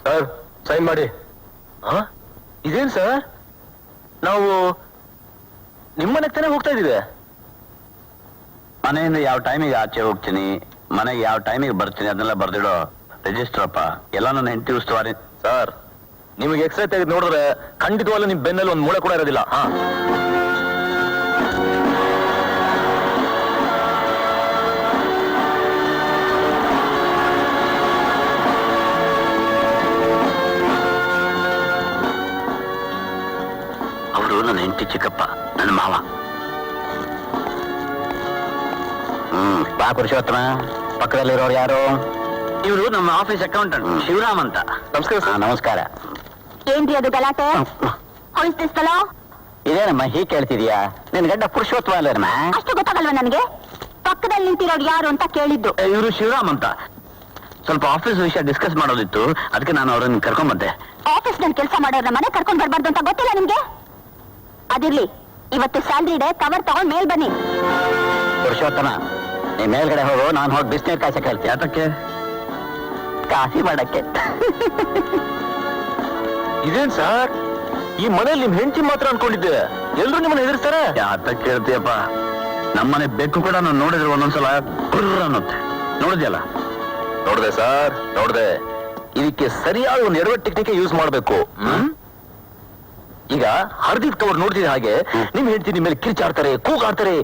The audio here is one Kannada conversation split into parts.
ಸರ್ ಸೈನ್ ಮಾಡಿ. ಇದೇನ್ ಸರ್, ನಾವು ನಿಮ್ಮನೆಗೆ ತಾನೇ ಹೋಗ್ತಾ ಇದೀವಿ. ಮನೆಯಿಂದ ಯಾವ ಟೈಮಿಗೆ ಆಚೆ ಹೋಗ್ತೀನಿ, ಮನೆಗೆ ಯಾವ ಟೈಮಿಗೆ ಬರ್ತೀನಿ ಅದನ್ನೆಲ್ಲ ಬರ್ದಿಡೋ ರಿಜಿಸ್ಟರ್ ಅಪ್ಪ. ಎಲ್ಲ ನನ್ನ ಹೆಂಡತಿ ಉಸ್ತುವಾರಿ. ಸರ್ ನಿಮಗೆ ಎಕ್ಸ್ರೇ ತೆಗೆದು ನೋಡಿದ್ರೆ ಖಂಡಿತವಾಗ್ಲೂ ನಿಮ್ ಬೆನ್ನಲ್ಲಿ ಒಂದು ಮೂಳೆ ಕೂಡ ಇರೋದಿಲ್ಲ. ಅವರು ನನ್ನ ಹೆಂಡತಿ ಚಿಕ್ಕಪ್ಪ, ನನ್ನ ಮಾವ. ಬಾ ಪುರುಷೋತ್ತಮ. ಪಕ್ಕದಲ್ಲಿರೋರು ಯಾರು? ಇವರು ನಮ್ಮ ಆಫೀಸ್ ಅಕೌಂಟೆಂಟ್ ಶಿವರಾಮ್ ಅಂತ. ನಮಸ್ಕಾರ ಸರ್. ನಮಸ್ಕಾರ. ಏನ್ರಿ ಅದು ಗಲಾಟೆ? ಹೊಳಿಸ್ತಿಸ್ತಲೋ ಇದೇನಮ್ಮ ಹೀಗೆ ಕೇಳ್ತಿದ್ಯಾ? ನಿನ್ ಗಂಡ ಪುರುಷೋತ್ತಮ ಅಲ್ಲೇನಮ್ಮ? ಅಷ್ಟು ಗೊತ್ತಾಗಲ್ವ ನನಗೆ? ಪಕ್ಕದಲ್ಲಿ ನಿಂತಿರೋರು ಯಾರು ಅಂತ ಕೇಳಿದ್ದು. ಇವರು ಶಿವರಾಮ್ ಅಂತ. ಸ್ವಲ್ಪ ಆಫೀಸ್ ವಿಷಯ ಡಿಸ್ಕಸ್ ಮಾಡೋದಿತ್ತು, ಅದಕ್ಕೆ ನಾನು ಅವ್ರನ್ನ ಕರ್ಕೊಂಡ್ ಬಂದೆ. ಆಫೀಸ್ ನಲ್ಲಿ ಕೆಲಸ ಮಾಡೋರ್ನ ಮನೆ ಕರ್ಕೊಂಡ್ ಬರ್ಬಾರ್ದು ಅಂತ ಗೊತ್ತಿಲ್ಲ ನಿಮ್ಗೆ? ಅದಿರ್ಲಿ, ಇವತ್ತು ಸ್ಯಾಲ್ರಿ ಇದೆ, ಕವರ್ ತಗೊಂಡ್ ಮೇಲ್ ಬನ್ನಿ. ಪುರುಷೋತ್ತಮ, ನೀ ಮೇಲ್ಗಡೆ ಹೋಗು, ನಾನು ಹೋಗಿ ಬಿಸಿನೀರು ಕಾಸಕ್ಕೆ ಹೇಳ್ತೀನಿ. ಅದಕ್ಕೆ ಕಾಫಿ ಮಾಡಕ್ಕೆ. ಇದೇನ್ ಸರ್, ಈ ಮನೇಲಿ ನಿಮ್ ಹೆಂಡತಿ ಮಾತ್ರ ಅನ್ಕೊಂಡಿದ್ದೆ, ಎಲ್ರು ನಿಮ್ಮನ್ನ ಹೆದರ್ಸ್ತಾರೆ. ಯಾತಕ್ಕೆ ಕೇಳ್ತೀಯಪ್ಪ? ನಮ್ಮನೆ ಬೆಕ್ಕು ಕೂಡ ನಾನು ನೋಡಿದ್ರೆ ಒಂದೊಂದ್ಸಲ ಗುರ್ರ ಅನ್ನುತ್ತೆ. ನೋಡಿದ್ಯಲ್ಲ? ನೋಡ್ದೆ ಸರ್, ನೋಡ್ದೆ. ಇದಕ್ಕೆ ಸರಿಯಾದ ಒಂದು ಎಡವಟ್ ಟೆಕ್ನಿಕ್ ಯೂಸ್ ಮಾಡ್ಬೇಕು. ಈಗ ಹರ್ದಿದ್ ಕವರ್ ನೋಡ್ತಿದ್ದ ಹಾಗೆ ನಿಮ್ ಹೆಂಡತಿ ನಿಮ್ ಮೇಲೆ ಕಿರ್ಚಾಡ್ತಾರೆ, ಕೂಗಾಡ್ತಾರೆ.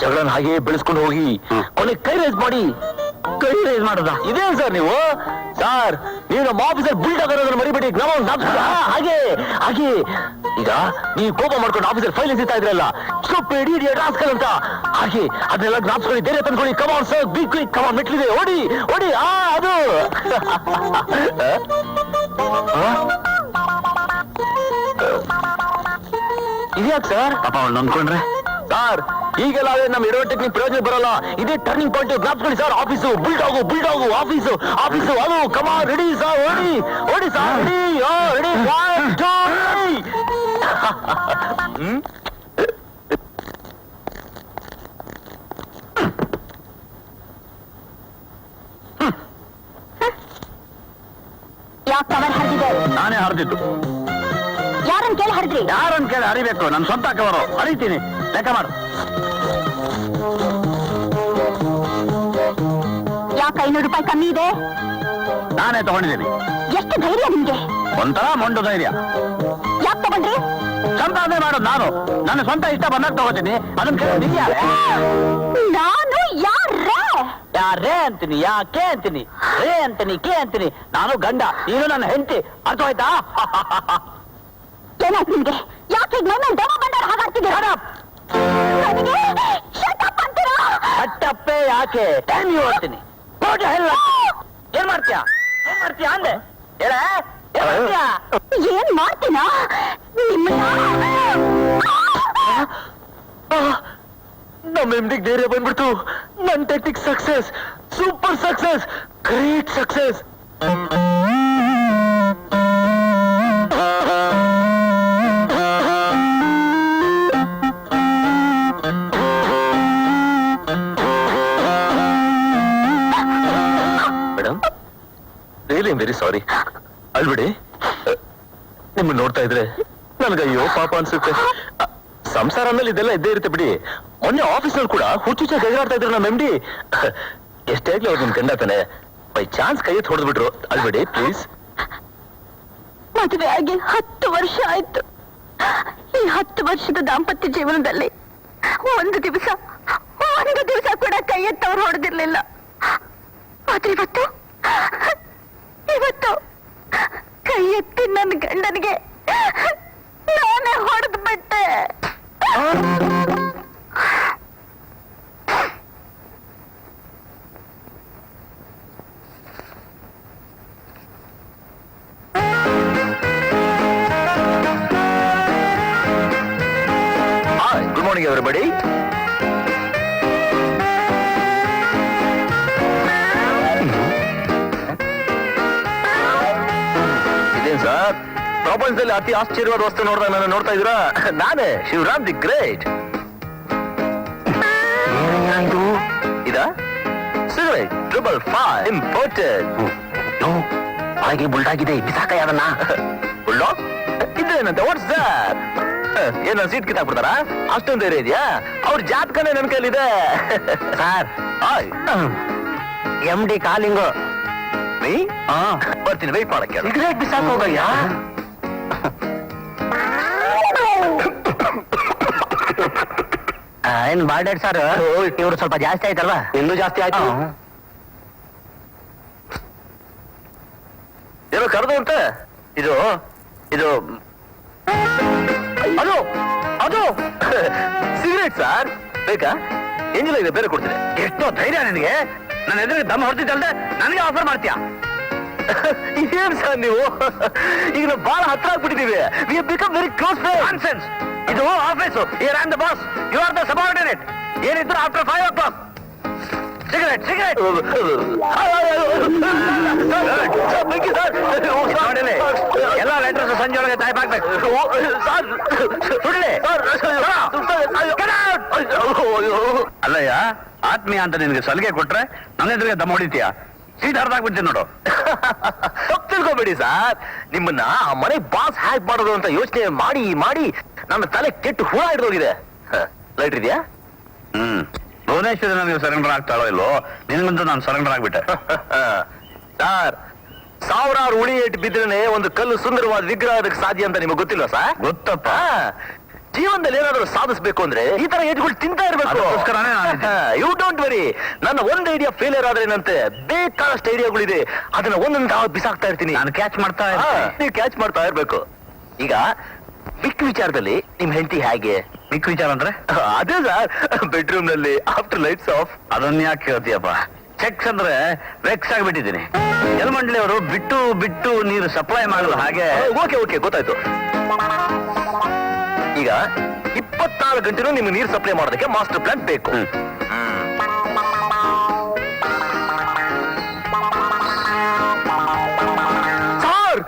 ಜಗಳನ್ನ ಹಾಗೆ ಬೆಳೆಸ್ಕೊಂಡು ಹೋಗಿ ಕೊನೆ ಕೈ ರೇಸ್ ಮಾಡಿ. ಕೈ ರೈಸ್ ಮಾಡೋದಾ? ಇದೇನ್ ಸರ್ ನೀವು? ಸರ್ ನೀವು ನಮ್ಮ ಆಫೀಸರ್ ಬುಲ್ಡ್ ಆಗೋದನ್ನ ಮರಿಬೇಡಿ. ಹಾಗೆ ಹಾಗೆ ಈಗ ನೀವು ಕೋಪ ಮಾಡ್ಕೊಂಡು ಆಫೀಸರ್ ಫೈಲ್ ಎಸಿತಾ ಇದ್ರಲ್ಲ, ಸ್ಟೂಪಿಡ್ ಇಡಿಯಟ್ ರಾಸ್ಕಲ್ ಅಂತ, ಹಾಗೆ ಅದನ್ನೆಲ್ಲ ಜ್ಞಾಪಿಸ್ಕೊಳ್ಳಿ, ಧೈರ್ಯ ತಂದ್ಕೊಳ್ಳಿ. ಕಮಾನ್ ಸರ್, ಬಿ ಕ್ವಿಕ್, ಕಮಾನ್, ಮೆಟ್ಲಿದೆ, ಓಡಿ ಓಡಿ. ಅದು ಇದ್ಯಾಕ್ ಸರ್? ಪಾಪ ಅವ್ಳು ನೊಂದ್ಕೊಂಡ್ರೆ? ಸರ್ ಈಗೆಲ್ಲ ನಮ್ಮ ಎಡವಟ್ ಟೆಕ್ನಿಕ್ ಪ್ರಯೋಜನ ಬರಲ್ಲ. ಇದೇ ಟರ್ನಿಂಗ್ ಪಾಯಿಂಟ್. ಜ್ಞಾಪಿಸ್ಕೊಳ್ಳಿ sir, office bulldog bulldog, office office ಅದು. ಕಮಾನ್, ರೆಡಿ ಸರ್, ಓಡಿ ಓಡಿ ಸರ್, ರೆಡಿ ರೆಡಿ. ಯಾಕೆ ಕವರ್ ಹರಿದಿದೆ? ನಾನೇ ಹರಿದಿದ್ದು. ಯಾರನ್ ಕೇಳಿ ಹರಿದ್ರಿ? ಯಾರನ್ನ ಕೇಳಿ ಹರಿಬೇಕು? ನನ್ನ ಸ್ವಂತ ಕವರು ಹರಿತೀನಿ, ಲೆಕ್ಕ ಮಾಡು. ಯಾಕೆ 500 ರೂಪಾಯಿ ಕಮ್ಮಿ ಇದೆ? ನಾನೇ ತಗೊಂಡಿದ್ದೀನಿ. ಎಷ್ಟು ಧೈರ್ಯ ನಿಮ್ಗೆ? ಒಂಥರ ಮೊಂಡು ಧೈರ್ಯ. ಯಾಕೆ ತಗೊಂಡ್ರಿ? ಸಂಪಾದನೆ ಮಾಡೋದು ನಾನು. ನನ್ನ ಸ್ವಂತ ಇಷ್ಟ ಬಂದಾಗ ತಗೋತೀನಿ. ಅದನ್ನ ಕೇಳಿ ನೀ ಯಾರೇ? ನಾನು ಯಾರೇ? ಯಾರೇ ಅಂತೀನಿ, ಯಾಕೆ ಅಂತೀನಿ, ರೇ ಅಂತೀನಿ, ಕೆ ಅಂತೀನಿ. ನಾನು ಗಂಡ, ನೀನು ನನ್ನ ಹೆಂಡತಿ. ಅರ್ಥವಾಯ್ತಾ? ಏನಾಯ್ತು ನಿಮ್ಗೆ? ಯಾಕೆ ಈಗ ನನ್ನ ದಮ ಬಂದವ್ರು ಹಾಗಾಡ್ತಿದ್ದೀರಾ? ನನಗೆ ಶಟಪ್ ಅಂತೀರಾ? ಕಟ್ಟಪ್ಪೆ ಯಾಕೆ? ಟೈಮ್ ಯು ಅಂತೀನಿ. ಏನ್ ಮಾಡ್ತೀಯ? ಏನ್ ಮಾಡ್ತೀಯ ಅಂದೆ? ಹೇಳ, ಏನ್ ಮಾಡ್ತೀಯ? ಏನ್ ಮಾಡ್ತೀನಾ ನಿಮ್ಮನ್ನ? ನಮ್ಮ ಎಮ್ಡಿಗೆ ಧೈರ್ಯ ಬಂದ್ಬಿಡ್ತು. ನನ್ನ technique success, super success, great success. Madam, really very sorry. ಅಲ್ಬಿಡಿ, ನಿಮ್ಮನ್ನ ನೋಡ್ತಾ ಇದ್ರೆ ನನ್ಗಯ್ಯೋ ಪಾಪ ಅನ್ಸುತ್ತೆ. ಸಂಸಾರ ಮೇಲೆ ಇದೆಲ್ಲ ಇದ್ದೇ ಇರುತ್ತೆ ಬಿಡಿ. ಮೊನ್ನೆ ಆಫೀಸ್ನಲ್ಲಿ ಕೂಡ ಹುಚ್ಚುಚ್ಚ ಕೈಗಾಡ್ತಾ ಇದ್ರು ನಮ್ಮ ಎಮ್ಡಿ. ಎಷ್ಟೇ ಆಗ್ಲಿ ಅವ್ರು ನಿಮ್ ಗಂಡ ತಾನೆ, ಬೈ ಚಾನ್ಸ್ ಕೈ ಎತ್ತಿ ಹೊಡೆದ್ಬಿಟ್ರು. ಅಲ್ಬಿಡಿ ಪ್ಲೀಸ್. ಮದುವೆ ಆಗಿ 10 ವರ್ಷ ಆಯ್ತು. ಈ 10 ವರ್ಷದ ದಾಂಪತ್ಯ ಜೀವನದಲ್ಲಿ ಒಂದು ದಿವಸ ಕೂಡ ಕೈ ಎತ್ತವ್ರು ಹೊಡೆದಿರ್ಲಿಲ್ಲ. ಆದ್ರೆ ಇವತ್ತು ಕೈ ಎತ್ತಿ ನನ್ನ ಗಂಡನಿಗೆ ನಾನೇ ಹೊಡೆದು ಬಿಟ್ಟೆ. Good morning everybody. ಇದೇನ್ ಸರ್, ಪ್ರಪಂಚದಲ್ಲಿ ಅತಿ ಆಶ್ಚರ್ಯವಾದ ವಸ್ತು ನೋಡಿದಾಗ ನಾನು ನೋಡ್ತಾ ಇದ್ದೀರಾ? ನಾನೇ ಶಿವರಾಮ್ ದಿ ಗ್ರೇಟ್. ಇದಾ ಸಿಗರೇಟ್ 555 ಇಂಪೋರ್ಟೆಡ್. ಒಳಗೆ ಬುಲ್ಡಾಗಿದೆ ಬಿಸಾಕ ಯಾವನ್ನ ಉಳ್ಳೋ ಇದೇನಂತೆ ವಾಟ್ಸ್ ಸರ್ ಏನ ಸೀಟ್ ಕಿತ್ತಾಕ್ಬಿಡ್ತಾರ ಅಷ್ಟೊಂದು ಧೈರ್ಯ ಇದೆಯಾ ಅವ್ರ ಜಾತಕನೇ ನನ್ ಕೈಲಿದೆ ಸರ್ MD ಕಾಲಿಂಗು ನೀ ಬರ್ತೀನಿ ವೆಯ್ಟ್ ಮಾಡಕ್ಕೆ ಸಿಗರೇಟ್ ಬಿಸಾಕ ಹೋಗಯ್ಯ ಏನ್ ಬಾರ್ಡೇಡ್ ಸರ್ ಇವ್ರು ಸ್ವಲ್ಪ ಜಾಸ್ತಿ ಆಯ್ತಲ್ವಾ ಇನ್ನೂ ಜಾಸ್ತಿ ಆಯ್ತು ಏನೋ ಕರೆದು ಅಂತ ಇದು ಇದು ಅದು ಅದು ಸಿಗರೇಟ್ ಸರ್ ಬೇಕಾ ಏನಿಲ್ಲ ಇದೆ ಬೇರೆ ಕೊಡ್ತೀನಿ ಎಷ್ಟೋ ಧೈರ್ಯ ನಿನಗೆ ನನ್ನ ಎದುರಿಗೆ ದಮ್ ಹೊಡ್ತಿದ್ದಲ್ದೆ ನನಗೆ ಆಫರ್ ಮಾಡ್ತೀಯಾ ಏನ್ ಸರ್ ನೀವು ಈಗ ನಾವು ಬಹಳ ಹತ್ರ ಆಗ್ಬಿಟ್ಟಿದೀವಿ we have become very close nonsense ಇದು office you are the boss you are the subordinate ಏನಿದ್ರು ಆಫ್ಟರ್ 5 o'clock ಸಿಗರೇಟ್ ಸಿಗರೇಟ್ ನೋಡಿಲಿ ಎಲ್ಲ ಲೆಟರ್ಸ್ ಸಂಜೆ ಒಳಗೆ ಟೈಪ್ ಹಾಕ್ಬೇಕು ಸುಡ್ಲಿ ಅಲ್ಲಯ್ಯ ಆತ್ಮೀಯ ಅಂತ ನಿನಗೆ ಸಲಿಗೆ ಕೊಟ್ರೆ ನನ್ನ ಎದುರಿಗೆ ದಮ್ ಹೊಡಿತೀಯ ಸೀಟ್ ಹರಿದಾಗ್ಬಿಡ್ತೀನಿ ನೋಡು ತಪ್ಪು ತಿಳ್ಕೊಬೇಡಿ ಸರ್ ನಿಮ್ಮನ್ನ ಆ ಮನೆ ಬಾಸ್ ಹ್ಯಾಕ್ ಮಾಡೋದು ಅಂತ ಯೋಚನೆ ಮಾಡಿ ಮಾಡಿ ನನ್ನ ತಲೆ ಕೆಟ್ಟು ಹುಳ ಹಿಡಿದೋಗಿದೆ ಲೈಟ್ ಇದೆಯಾ ಭುವನೇಶ್ವರಿ ನನಗೆ ಸರೆಂಡರ್ ಆಗ್ತಾಳೋ ಇಲ್ವೋ ನಿನ್ಗಂತೂ ನಾನು ಸರೆಂಡರ್ ಆಗ್ಬಿಟ್ಟೆ ಸರ್ ಸಾವಿರಾರು ಉಳಿ ಏಟು ಬಿದ್ದರೆ ಒಂದು ಕಲ್ಲು ಸುಂದರವಾದ ವಿಗ್ರಹ ಅದಕ್ಕೆ ಸಾಧ್ಯ ಅಂತ ನಿಮಗೆ ಗೊತ್ತಿಲ್ಲ ಸರ್ ಗೊತ್ತಪ್ಪ ಜೀವನದಲ್ಲಿ ಏನಾದರೂ ಸಾಧಿಸಬೇಕು ಅಂದ್ರೆ ಈ ತರ ಏಟ್ಗಳು ತಿಂತಾ ಇರಬೇಕು ಅದಕ್ಕೋಸ್ಕರನೇ ನಾನಿದ್ದೆ. ಯು ಡೋಂಟ್ ವರಿ ನನ್ನ ಒಂದು ಐಡಿಯಾ ಫೇಲಿಯರ್ ಆದ್ರೆ ಏನಂತೆ ಬೇಕಾದಷ್ಟು ಐಡಿಯಾಗಳಿದೆ ಅದನ್ನ ಒಂದೊಂದು ಬಿಸಾಕ್ತಾ ಇರ್ತೀನಿ ನಾನು ಕ್ಯಾಚ್ ಮಾಡ್ತಾ ನೀವು ಕ್ಯಾಚ್ ಮಾಡ್ತಾ ಇರ್ಬೇಕು ಈಗ ಬಿಕ್ ವಿಚಾರದಲ್ಲಿ ನಿಮ್ ಹೆಂಡತಿ ಹೇಗೆ ಮಿಕ್ ವಿಚಾರ ಅಂದ್ರೆ ಅದೇ ಸರ್ ಬೆಡ್ರೂಮ್ ನಲ್ಲಿ ಆಫ್ಟರ್ ಲೈಟ್ಸ್ ಆಫ್ ಅದನ್ನ ಯಾಕೆ ಕೇಳ್ತೀಯಪ್ಪ ಚೆಕ್ಸ್ ಅಂದ್ರೆ ವೆಕ್ಸ್ ಆಗಿಬಿಟ್ಟಿದ್ದೀನಿ ಜಲಮಂಡಳಿ ಅವರು ಬಿಟ್ಟು ಬಿಟ್ಟು ನೀರು ಸಪ್ಲೈ ಮಾಡಲು ಹಾಗೆ ಓಕೆ ಓಕೆ ಗೊತ್ತಾಯ್ತು ಈಗ 24 ಗಂಟೆನೂ ನಿಮ್ಗೆ ನೀರು ಸಪ್ಲೈ ಮಾಡೋದಕ್ಕೆ ಮಾಸ್ಟರ್ ಪ್ಲಾನ್ ಬೇಕು ಸರ್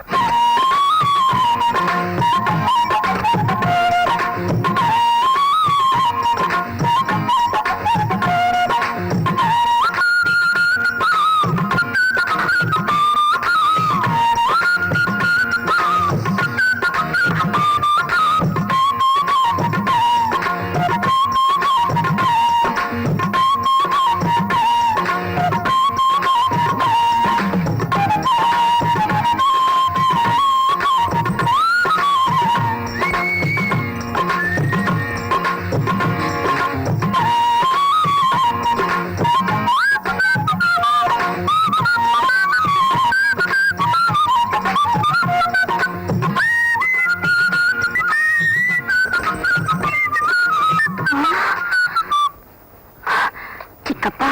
ಚಿಕ್ಕಪ್ಪ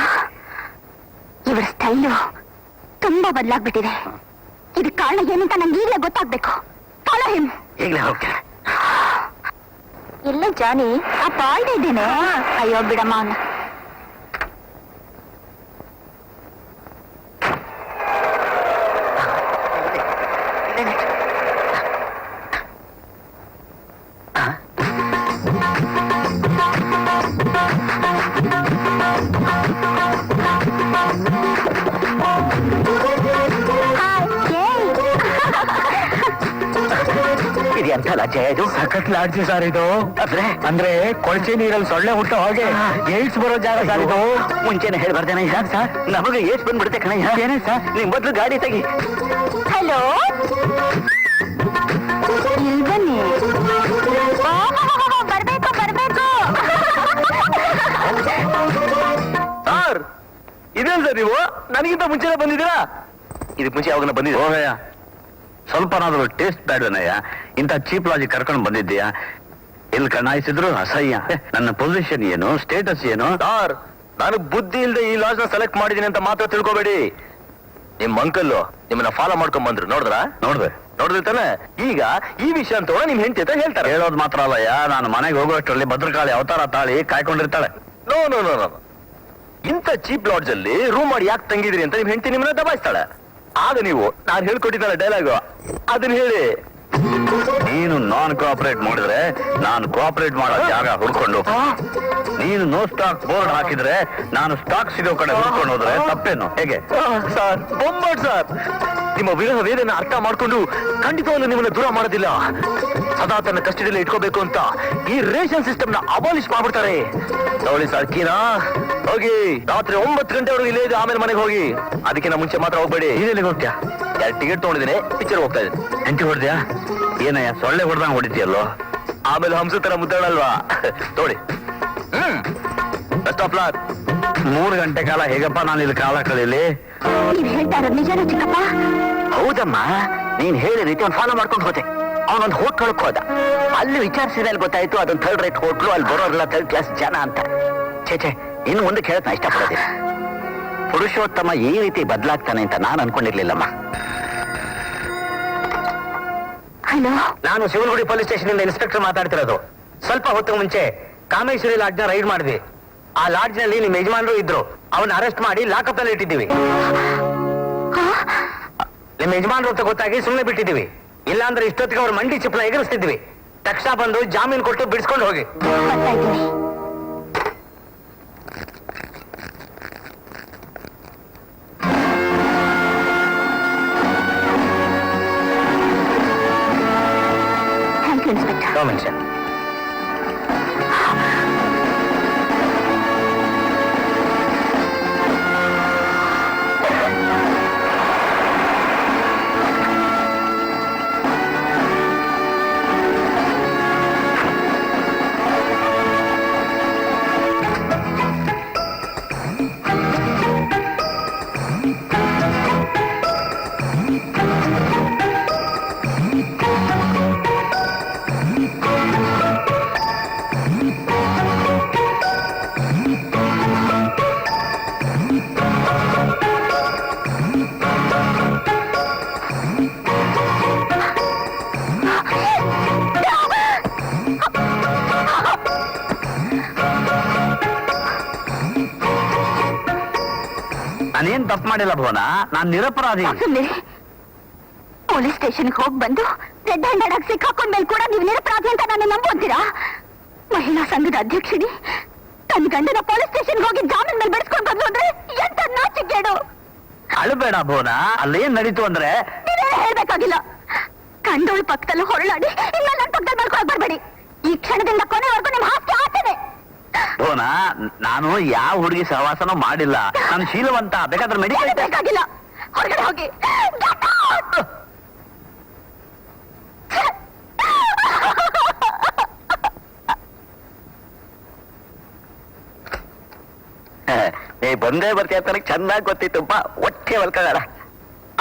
ಇವರ ಸ್ಟೈಲು ತುಂಬಾ ಬದಲಾಗ್ಬಿಟ್ಟಿದೆ ಇದು ಕಾರಣ ಏನಂತ ನಂಗೆ ಈಗಲೇ ಗೊತ್ತಾಗ್ಬೇಕು ಫಾಲೋ ಹಿಮ್ ಈಗಲೇ ಹೋಗ್ತೀನಿ ಇಲ್ಲ ಜಾನಿ ಆ ಪಾಲ್ಡೆ ಇದ್ದೇನೆ ಅಯ್ಯೋ ಬಿಡಮ್ಮ ಅವನ ಇದು ಎಂತ ಲಜ್ಜೆ ಇದು ಸಖತ್ ಲಾಡ್ಜಿ ಸರ್ ಇದು ಅಂದ್ರೆ ಕೊಳಚೆ ನೀರಲ್ಲಿ ಸೊಳ್ಳೆ ಹುಟ್ಟೋ ಹಾಗೆ ಏಡ್ಸ್ ಬರೋ ಜಾಗ ಸರ್ ಇದು ಮುಂಚೆನೆ ಹೇಳ್ಬಾರ್ದೇನ ಯಾಕೆ ಸರ್ ನಮಗೆ ಏಟ್ ಬಂದ್ಬಿಡುತ್ತೆ ಕಣಯ್ಯ ಏನೇ ಸರ್ ನಿಮ್ ಮೊದ್ಲು ಗಾಡಿ ತೆಗಿ ಹಲೋ ಇಲ್ಲಿ ಬನ್ನಿ ಬರ್ಬೇಕು ಬರ್ಬೇಕು ಸರ್ ಇದೇನ್ ಸರ್ ನೀವು ನನಗಿಂತ ಮುಂಚೆನೆ ಬಂದಿದ್ದೀರಾ ಇದಕ್ಕೆ ಮುಂಚೆ ಯಾವಾಗ ಬಂದಿದ್ದೀರಾ ಹೋಗಯ್ಯ ಸ್ವಲ್ಪನಾದ್ರೂ ಟೇಸ್ಟ್ ಬೇಡವನಯ್ಯ ಇಂಥ ಚೀಪ್ ಲಾಜಿಕ್ ಕರ್ಕೊಂಡು ಬಂದಿದ್ದೀಯಾ ಇಲ್ಲಿ ಕಣ್ಣಾಯಿಸಿದ್ರು ಅಸಹ್ಯ ನನ್ನ ಪೊಸಿಷನ್ ಏನು ಸ್ಟೇಟಸ್ ಏನು ಸರ್ ನಾನು ಬುದ್ಧಿ ಇಲ್ಲದೆ ಈ ಲಾಜ್ ನ ಸೆಲೆಕ್ಟ್ ಮಾಡಿದೀನಿ ಅಂತ ಮಾತ್ರ ತಿಳ್ಕೊಬೇಡಿ ನಿಮ್ ಅಂಕಲ್ ನಿಮ್ಮನ್ನ ಫಾಲೋ ಮಾಡ್ಕೊಂಡ್ ಬಂದ್ರು ನೋಡ್ದೆ ನೋಡಿದ್ರೆ ತಾನೆ ಈಗ ಈ ವಿಷಯ ಅಂತ ನಿಮ್ ಹೆಂಡತಿ ಅಂತ ಹೇಳ್ತಾರೆ ಹೇಳೋದು ಮಾತ್ರ ಅಲ್ಲಯ್ಯ ನಾನು ಮನೆಗೆ ಹೋಗೋಷ್ಟರಲ್ಲಿ ಭದ್ರಕಾಳಿ ಅವತಾರ ತಾಳಿ ಕಾಯ್ಕೊಂಡಿರ್ತಾಳೆ ನೋ ನೋ ನೋ ನೋ ಇಂಥ ಚೀಪ್ ಲಾಡ್ಜ್ ಅಲ್ಲಿ ರೂಮ್ ಮಾಡಿ ಯಾಕೆ ತಂಗಿದ್ರಿ ಅಂತ ನಿಮ್ ಹೆಂಡತಿ ನಿಮ್ಮನ್ನ ದಬಾಯಿಸ್ತಾಳೆ ಆಗ ನೀವು ನಾನು ಹೇಳ್ಕೊಟ್ಟಿದ್ದಲ್ಲ ಡೈಲಾಗು ಅದನ್ನ ಹೇಳಿ ನೀನು ನಾನ್ ಕೋಆಪರೇಟ್ ಮಾಡಿದ್ರೆ ನಾನು ಕೋಆಪರೇಟ್ ಮಾಡೋ ಜಾಗ ಹುಡ್ಕೊಂಡು ನೀನು ನೋ ಸ್ಟಾಕ್ ಬೋರ್ಡ್ ಹಾಕಿದ್ರೆ ನಾನು ಸ್ಟಾಕ್ ಸಿಗೋ ಕಡೆ ಹುಡ್ಕೊಂಡು ಹೋದ್ರೆ ತಪ್ಪೇನು ಹೇಗೆ ಸರ್ ಬೊಂಬಾಟ್ ಸರ್ ನಿಮ್ಮ ವಿರಹ ವೇದನೆ ಅರ್ಥ ಮಾಡ್ಕೊಂಡು ಖಂಡಿತವಾಗ್ಲೂ ನಿಮ್ಮನ್ನ ದೂರ ಮಾಡೋದಿಲ್ಲ. ಸದಾ ತನ್ನ ಕಸ್ಟಡಿಯಲ್ಲಿ ಇಟ್ಕೋಬೇಕು ಅಂತ ಈ ರೇಷನ್ ಸಿಸ್ಟಮ್ ನ ಅಬಾಲಿಷ್ ಮಾಡ್ಬಿಡ್ತಾರೆ. ನೋಡಿ ಸರ್ಕಿನಾ, ಹೋಗಿ ರಾತ್ರಿ 9 ಗಂಟೆವರೆಗೂ ಇಲ್ಲೇ ಇದೆ, ಆಮೇಲೆ ಮನೆಗೆ ಹೋಗಿ. ಅದಕ್ಕಿಂತ ಮುಂಚೆ ಮಾತ್ರ ಹೋಗ್ಬೇಡಿ. ನೀನೆಲ್ಲಿಗೆ ಹೋಗ್ತೀಯಾ? 2 ಟಿಕೆಟ್ ತಗೊಂಡಿದ್ದೀನಿ, ಪಿಕ್ಚರ್ ಹೋಗ್ತಾ ಇದ್ದೀನಿ. ಎಂಟಿ ಹೊಡೆದ್ಯಾ? ಏನಯ್ಯ ಸೊಳ್ಳೆ ಹೊಡೆದಂಗ್ ಹೊಡಿತೀಯಲ್ಲೋ? ಆಮೇಲೆ ಹಂಸ ತರ ಮುದ್ದಾಡಲ್ವಾ? ನೋಡಿ. Best of luck. 3 ಗಂಟೆ ಕಾಲ ಹೇಗಪ್ಪ ನಾನು ಇಲ್ಲಿ ಕಾಲ ಕಳೀಲಿ? ನೀವ್ ಹೇಳ್ತಾ ಇರೋದು ನಿಜಾನ ಚಿಕ್ಕಪ್ಪ? ಹೌದಮ್ಮ, ನೀನ್ ಹೇಳಿ ರೀತಿ ಅವ್ನು ಫಾಲೋ ಮಾಡ್ಕೊಂಡು ಹೋದೆ. ಅವನೊಂದು ಹೋಟ್ಲೊಳಕ್ ಹೋದ. ಅಲ್ಲಿ ವಿಚಾರಿಸಿದಲ್ಲಿ ಗೊತ್ತಾಯ್ತು ಅದೊಂದು 3rd ರೇಟ್ ಹೋಟ್ಲು, ಅಲ್ಲಿ ಬರೋರೆಲ್ಲ 3rd ಕ್ಲಾಸ್ ಜನ ಅಂತ. ಛೇ, ಇನ್ನು ಮುಂದೆ ಕೇಳತ್ ನಾ ಇಷ್ಟಪಡೋದಿಲ್ಲ. ಪುರುಷೋತ್ತಮ ಈ ರೀತಿ ಬದಲಾಗ್ತಾನೆ ಅಂತ ನಾನು ಅನ್ಕೊಂಡಿರ್ಲಿಲ್ಲಮ್ಮ. ಹಲೋ, ನಾನು ಶಿವನಗುಡಿ ಪೊಲೀಸ್ ಸ್ಟೇಷನ್ ಇಂದ ಇನ್ಸ್ಪೆಕ್ಟರ್ ಮಾತಾಡ್ತಿರೋದು. ಸ್ವಲ್ಪ ಹೊತ್ತು ಮುಂಚೆ ಕಾಮೇಶ್ವರಿ ಲಾಡ್ಜ್ ನ ರೈಡ್ ಮಾಡಿದ್ವಿ. ಆ ಲಾಡ್ಜ್ ನಲ್ಲಿ ನಿಮ್ಮ ಯಜಮಾನರು ಇದ್ರು. ಅವನ್ನ ಅರೆಸ್ಟ್ ಮಾಡಿ ಲಾಕಪ್ ನಲ್ಲಿ ಇಟ್ಟಿದ್ದೀವಿ. ನಿಮ್ಮ ಯಜಮಾನರು ಅಂತ ಗೊತ್ತಾಗಿ ಸುಮ್ಮನೆ ಬಿಟ್ಟಿದ್ದೀವಿ. ಇಲ್ಲಾಂದ್ರೆ ಇಷ್ಟೊತ್ತಿಗೆ ಅವ್ರ ಮಂಡಿ ಚಿಪ್ಪಲ ಎಗರಿಸ್ತಿದ್ವಿ. ತಕ್ಷಣ ಬಂದು ಜಾಮೀನು ಕೊಟ್ಟು ಬಿಡಿಸ್ಕೊಂಡು ಹೋಗಿ. ಬರ್ತಾ ಇದ್ದೀನಿ. Thank you inspector. No mention. ನಾನೇನ್ ತಪ್ಪು ಮಾಡಿಲ್ಲ ಭುವನ, ನಾನ್ ನಿರಪರಾಧಿ. ಸುಮ್ಮನೆ ಪೊಲೀಸ್ ಸ್ಟೇಷನ್ಗೆ ಹೋಗಿ ಬಂದು ರೆಡ್ ಹ್ಯಾಂಡೆಡ್ ಆಗಿ ಸಿಕ್ಕಾಕೊಂಡ್ಮೇಲೆ ಕೂಡ ನೀವು ನಿರಪರಾಧಿ ಅಂತ ನಾನು ನಂಬೋತೀರಾ? ಮಹಿಳಾ ಸಂಘದ ಅಧ್ಯಕ್ಷಿಣಿ ತನ್ನ ಗಂಡನ ಪೊಲೀಸ್ ಸ್ಟೇಷನ್ಗೆ ಹೋಗಿ ಜಾಮೀನ್ ಮೇಲೆ ಬಿಡಿಸ್ಕೊಂಡು ಬಂದು ಅಂದ್ರೆ ಎಂತ ನಾಚಿಕೆಡು. ಅಳಬೇಡ ಭುವನ, ಅಲ್ಲೇನ್ ನಡೀತು ಅಂದ್ರೆ ನೀವೇನು ಹೇಳ್ಬೇಕಾಗಿಲ್ಲ. ಕಂಡೋಳು ಪಕ್ಕದಲ್ಲಿ ಹೊರಳಾಡಿ ಇನ್ಮೇಲೆ ನನ್ನ ಪಕ್ಕದಲ್ಲಿ ಮಾಡ್ಕೊಳಕ್ ಬರ್ಬೇಡಿ. ಈ ಕ್ಷಣದಿಂದ ಕೊನೆವರೆಗೂ ನಿಮ್ ಹಾಸ್ಯ ಆತದೆ. ಭುವನ, ನಾನು ಯಾವ ಹುಡುಗಿ ಸಹವಾಸನೂ ಮಾಡಿಲ್ಲ. ನಾನು ಶೀಲವಂತ, ಬೇಕಾದ್ರೆ ಮೆಡಿಕಲ್ ಬೇಕಾಗಿಲ್ಲ, ಹೊರಗಡೆ ಹೋಗಿ. Get out! ನೀ ಬಂದೇ ಬರ್ತೀಯ ಅಂತ ನನಗೆ ಚೆನ್ನಾಗಿ ಗೊತ್ತಿತ್ತಪ್ಪ. ಒಟ್ಟೆ ಮಲ್ಕೊಳ್ಳೋಣ.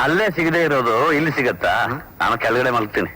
ಅಲ್ಲೇ ಸಿಗದೆ ಇರೋದು ಇಲ್ಲಿ ಸಿಗತ್ತಾ? ನಾನು ಕೆಳಗಡೆ ಮಲ್ಗ್ತೀನಿ.